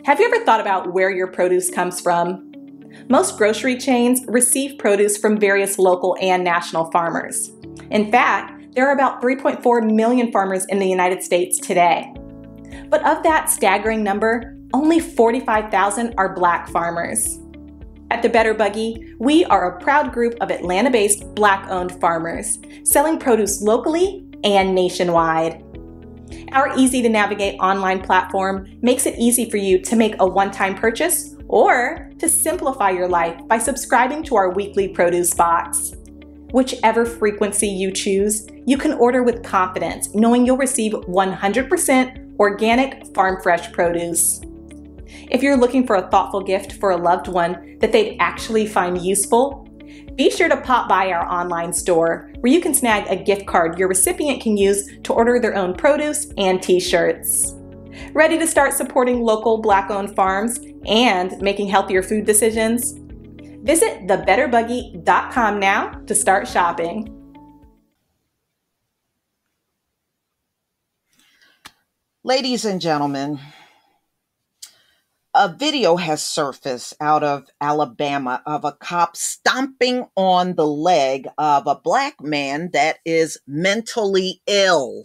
Have you ever thought about where your produce comes from? Most grocery chains receive produce from various local and national farmers. In fact, there are about 3.4 million farmers in the United States today. But of that staggering number, only 45,000 are Black farmers. At the Better Buggy, we are a proud group of Atlanta-based Black-owned farmers, selling produce locally and nationwide. Our easy-to-navigate online platform makes it easy for you to make a one-time purchase or to simplify your life by subscribing to our weekly produce box. Whichever frequency you choose, you can order with confidence, knowing you'll receive 100% organic, farm-fresh produce. If you're looking for a thoughtful gift for a loved one that they'd actually find useful, be sure to pop by our online store where you can snag a gift card your recipient can use to order their own produce and t-shirts. Ready to start supporting local Black-owned farms and making healthier food decisions? Visit thebetterbuggy.com now to start shopping. Ladies and gentlemen, a video has surfaced out of Alabama of a cop stomping on the leg of a Black man that is mentally ill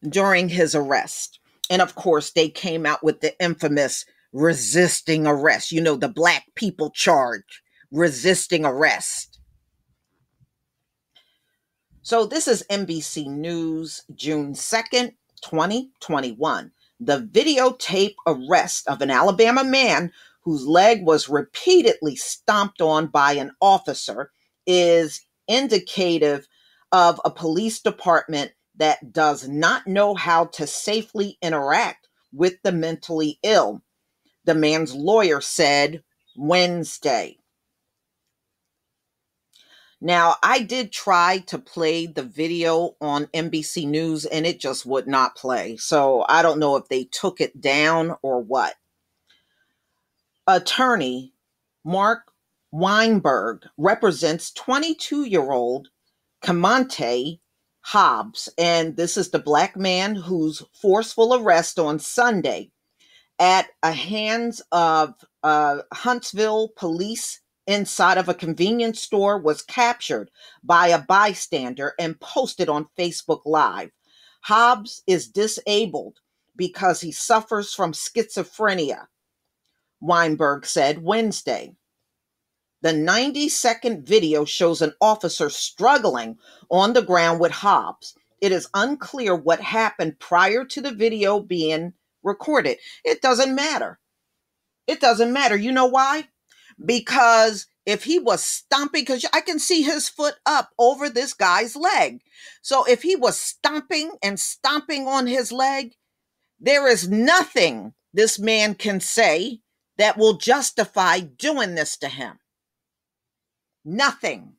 during his arrest. And of course, they came out with the infamous resisting arrest. You know, the Black people charge, resisting arrest. So this is NBC News, June 2nd, 2021. The videotape arrest of an Alabama man whose leg was repeatedly stomped on by an officer is indicative of a police department that does not know how to safely interact with the mentally ill, the man's lawyer said Wednesday. Now, I did try to play the video on NBC News and it just would not play. So I don't know if they took it down or what. Attorney Mark Weinberg represents 22-year-old Kemontae Hobbs. And this is the Black man whose forceful arrest on Sunday at a hands of Huntsville police inside of a convenience store was captured by a bystander and posted on Facebook Live. Hobbs is disabled because he suffers from schizophrenia, Weinberg said Wednesday. The 90-second video shows an officer struggling on the ground with Hobbs. It is unclear what happened prior to the video being recorded. It doesn't matter. It doesn't matter. You know why? Because if he was stomping, because I can see his foot up over this guy's leg. So if he was stomping and stomping on his leg, there is nothing this man can say that will justify doing this to him. Nothing.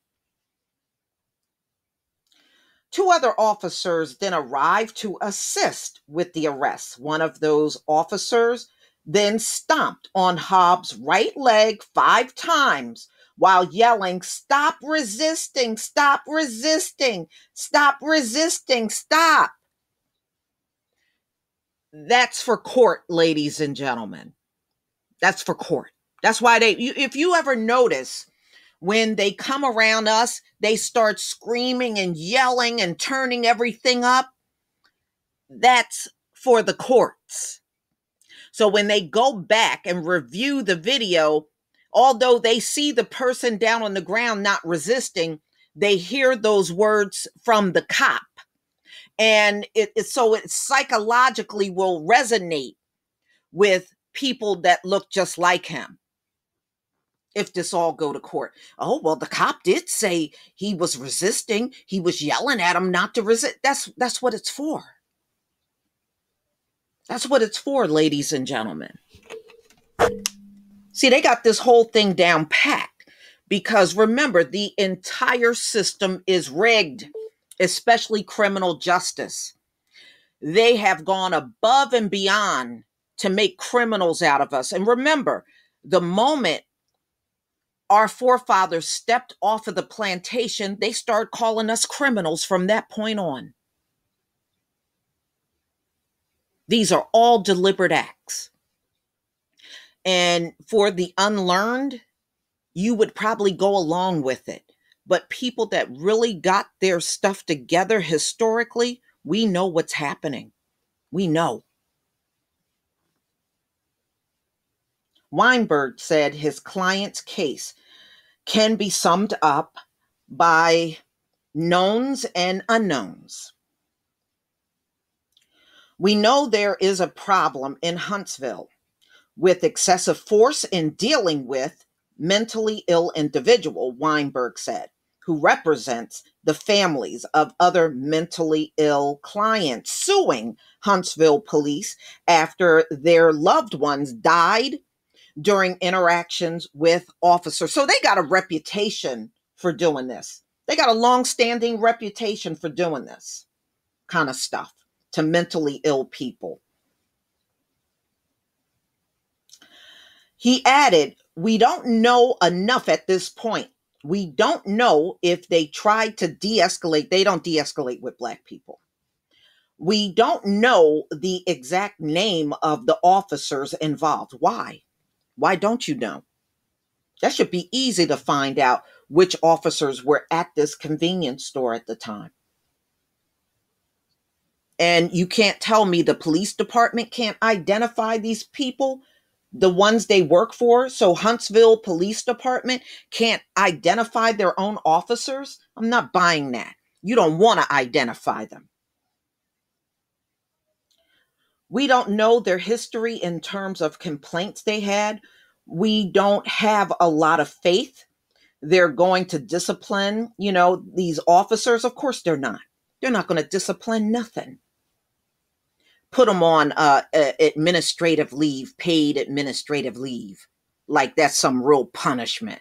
Two other officers then arrived to assist with the arrest. One of those officers then stomped on Hobbs' right leg 5 times while yelling, "Stop resisting, stop resisting, stop resisting, stop." That's for court, ladies and gentlemen. That's for court. That's why if you ever notice, when they come around us, they start screaming and yelling and turning everything up. That's for the courts. So when they go back and review the video, although they see the person down on the ground not resisting, they hear those words from the cop. And it psychologically will resonate with people that look just like him. If this all go to court. Oh, well, the cop did say he was resisting. He was yelling at him not to resist. That's what it's for. That's what it's for, ladies and gentlemen. See, they got this whole thing down packed because remember, the entire system is rigged, especially criminal justice. They have gone above and beyond to make criminals out of us. And remember, the moment our forefathers stepped off of the plantation, they started calling us criminals from that point on. These are all deliberate acts. And for the unlearned, you would probably go along with it. But people that really got their stuff together historically, we know what's happening. We know. Weinberg said his client's case can be summed up by knowns and unknowns. We know there is a problem in Huntsville with excessive force in dealing with mentally ill individual, Weinberg said, who represents the families of other mentally ill clients suing Huntsville police after their loved ones died during interactions with officers. So they got a reputation for doing this. They got a long-standing reputation for doing this kind of stuff to mentally ill people. He added, we don't know enough at this point. We don't know if they tried to de-escalate. They don't de-escalate with Black people. We don't know the exact name of the officers involved. Why? Why don't you know? That should be easy to find out which officers were at this convenience store at the time. And you can't tell me the police department can't identify these people, the ones they work for. So Huntsville Police Department can't identify their own officers. I'm not buying that. You don't want to identify them. We don't know their history in terms of complaints they had. We don't have a lot of faith they're going to discipline, these officers. Of course they're not. They're not going to discipline nothing. Put them on administrative leave, paid administrative leave, like that's some real punishment.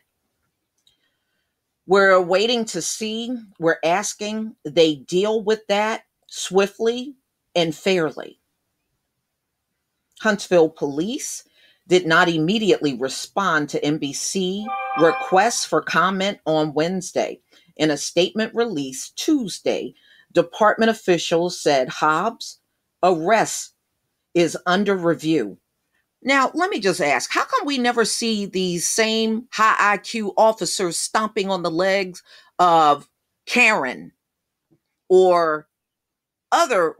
We're waiting to see, we're asking they deal with that swiftly and fairly. Huntsville police did not immediately respond to NBC requests for comment on Wednesday. In a statement released Tuesday, department officials said Hobbs' arrest is under review. Now, let me just ask, how come we never see these same high IQ officers stomping on the legs of Karen or other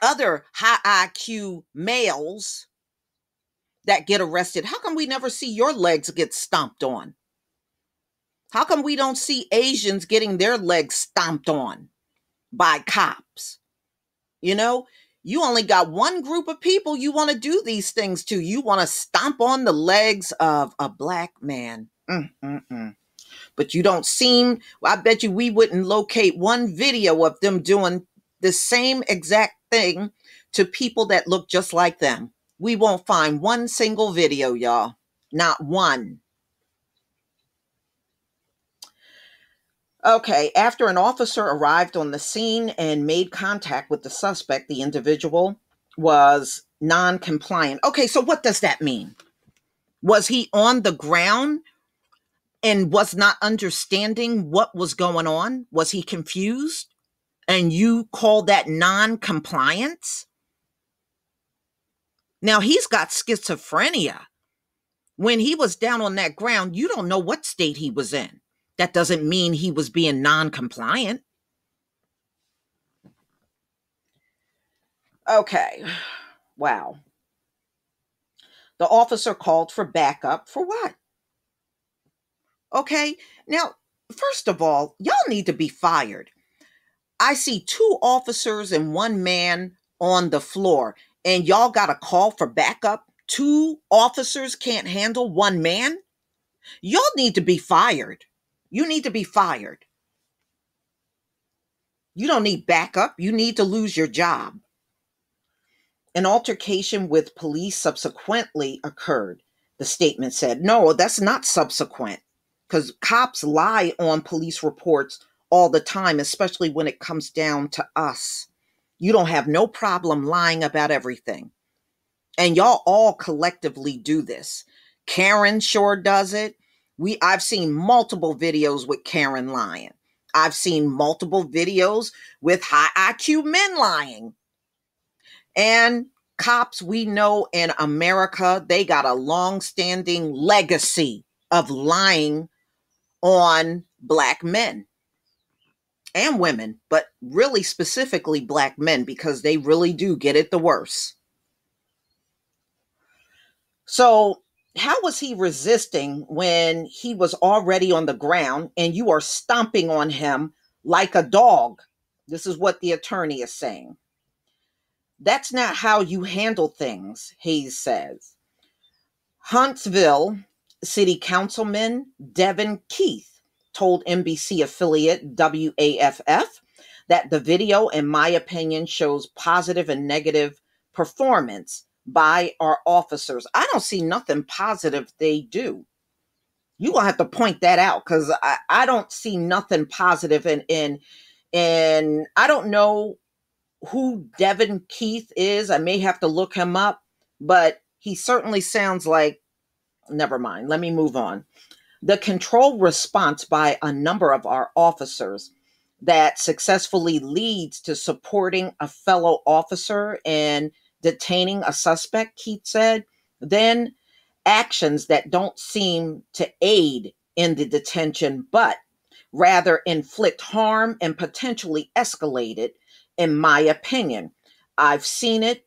other high IQ males that get arrested? How come we never see your legs get stomped on? How come we don't see Asians getting their legs stomped on by cops? You only got one group of people you want to do these things to. You want to stomp on the legs of a Black man. But you don't seem, I bet you we wouldn't locate one video of them doing the same exact thing to people that look just like them. We won't find one single video, y'all. Not one. Okay, after an officer arrived on the scene and made contact with the suspect, the individual was non-compliant. Okay, so what does that mean? Was he on the ground and was not understanding what was going on? Was he confused? And you call that non-compliance? Now, he's got schizophrenia. When he was down on that ground, you don't know what state he was in. That doesn't mean he was being non-compliant. Okay. Wow. The officer called for backup for what? Okay. Now, first of all, y'all need to be fired. I see 2 officers and 1 man on the floor, and y'all got a call for backup. 2 officers can't handle 1 man. Y'all need to be fired. You need to be fired. You don't need backup. You need to lose your job. An altercation with police subsequently occurred, the statement said. No, that's not subsequent, because cops lie on police reports all the time, especially when it comes down to us. You don't have no problem lying about everything. And y'all all collectively do this. Karen sure does it. I've seen multiple videos with Karen lying. I've seen multiple videos with high IQ men lying. And cops, we know in America, they got a long-standing legacy of lying on Black men and women, but really specifically Black men, because they really do get it the worst. So how was he resisting when he was already on the ground and you are stomping on him like a dog? This is what the attorney is saying. That's not how you handle things, Hayes says. Huntsville City Councilman Devin Keith told NBC affiliate WAFF that the video, in my opinion, shows positive and negative performance by our officers. I don't see nothing positive they do. You gonna have to point that out, because I don't see nothing positive and I don't know who Devin Keith is. I may have to look him up, but he certainly sounds like, never mind, let me move on. The controlled response by a number of our officers that successfully leads to supporting a fellow officer and detaining a suspect, Keith said, then actions that don't seem to aid in the detention, but rather inflict harm and potentially escalate it, in my opinion. I've seen it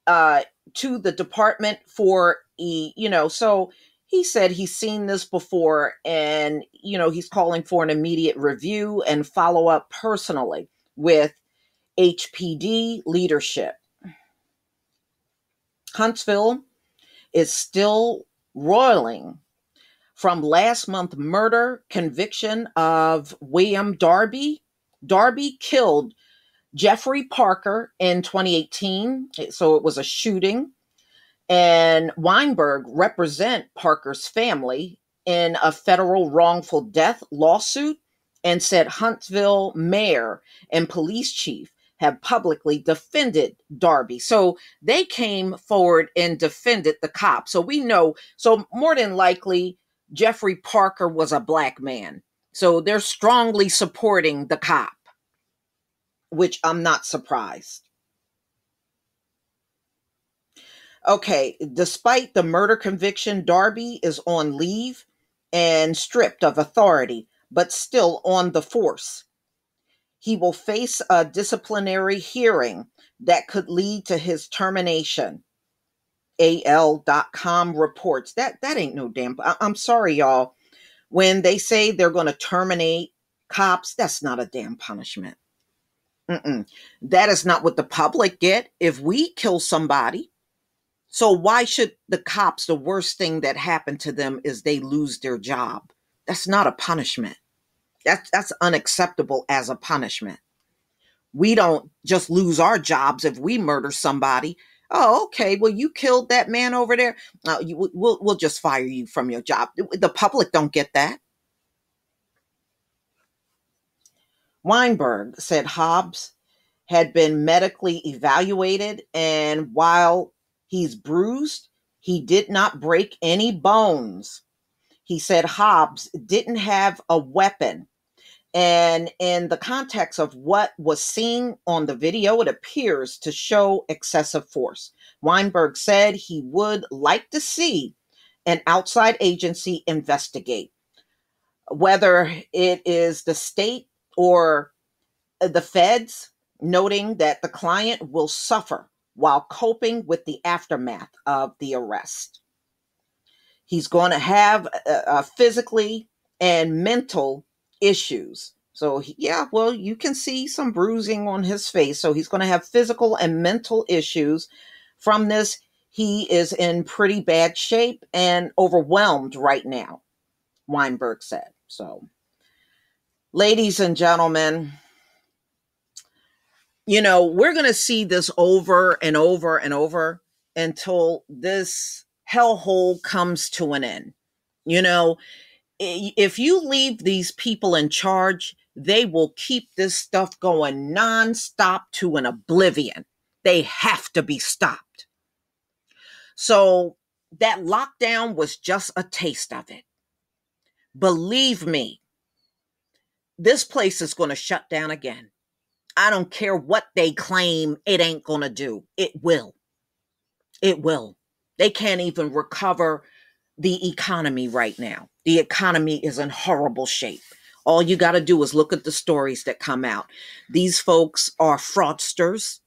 to the department for, so he said he's seen this before, and, he's calling for an immediate review and follow up personally with HPD leadership. Huntsville is still roiling from last month's murder conviction of William Darby. Darby killed Jeffrey Parker in 2018, so it was a shooting. And Weinberg represent Parker's family in a federal wrongful death lawsuit, and said Huntsville mayor and police chief have publicly defended Darby. So they came forward and defended the cop. So we know, so more than likely, Jeffrey Parker was a Black man. So they're strongly supporting the cop, which I'm not surprised. Okay, despite the murder conviction, Darby is on leave and stripped of authority, but still on the force. He will face a disciplinary hearing that could lead to his termination. AL.com reports. That ain't no damn. I'm sorry, y'all. When they say they're going to terminate cops, that's not a damn punishment. That is not what the public get if we kill somebody. So why should the cops, the worst thing that happened to them is they lose their job? That's not a punishment. That's unacceptable as a punishment. We don't just lose our jobs if we murder somebody. Oh, okay. Well, you killed that man over there. We'll just fire you from your job. The public don't get that. Weinberg said Hobbs had been medically evaluated, and while he's bruised, he did not break any bones. He said Hobbs didn't have a weapon. And in the context of what was seen on the video, it appears to show excessive force. Weinberg said he would like to see an outside agency investigate whether it is the state or the feds, noting that the client will suffer while coping with the aftermath of the arrest. He's going to have physically and mental issues. So, yeah, well, you can see some bruising on his face. So he's going to have physical and mental issues from this. He is in pretty bad shape and overwhelmed right now, Weinberg said. So, ladies and gentlemen, we're going to see this over and over and over until this hellhole comes to an end. If you leave these people in charge, they will keep this stuff going nonstop to an oblivion. They have to be stopped. So that lockdown was just a taste of it. Believe me, this place is going to shut down again. I don't care what they claim it ain't going to do. It will. It will. They can't even recover the economy right now. The economy is in horrible shape. All you got to do is look at the stories that come out. These folks are fraudsters.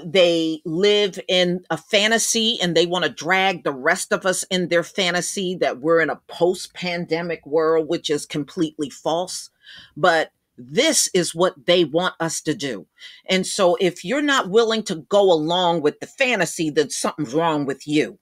They live in a fantasy and they want to drag the rest of us in their fantasy that we're in a post-pandemic world, which is completely false. But this is what they want us to do. And so if you're not willing to go along with the fantasy, then something's wrong with you.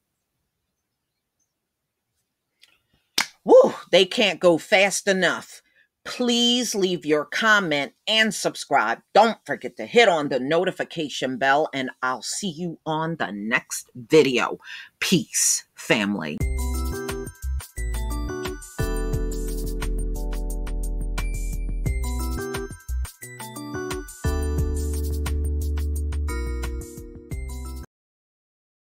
Woo, they can't go fast enough. Please leave your comment and subscribe. Don't forget to hit on the notification bell, and I'll see you on the next video. Peace, family.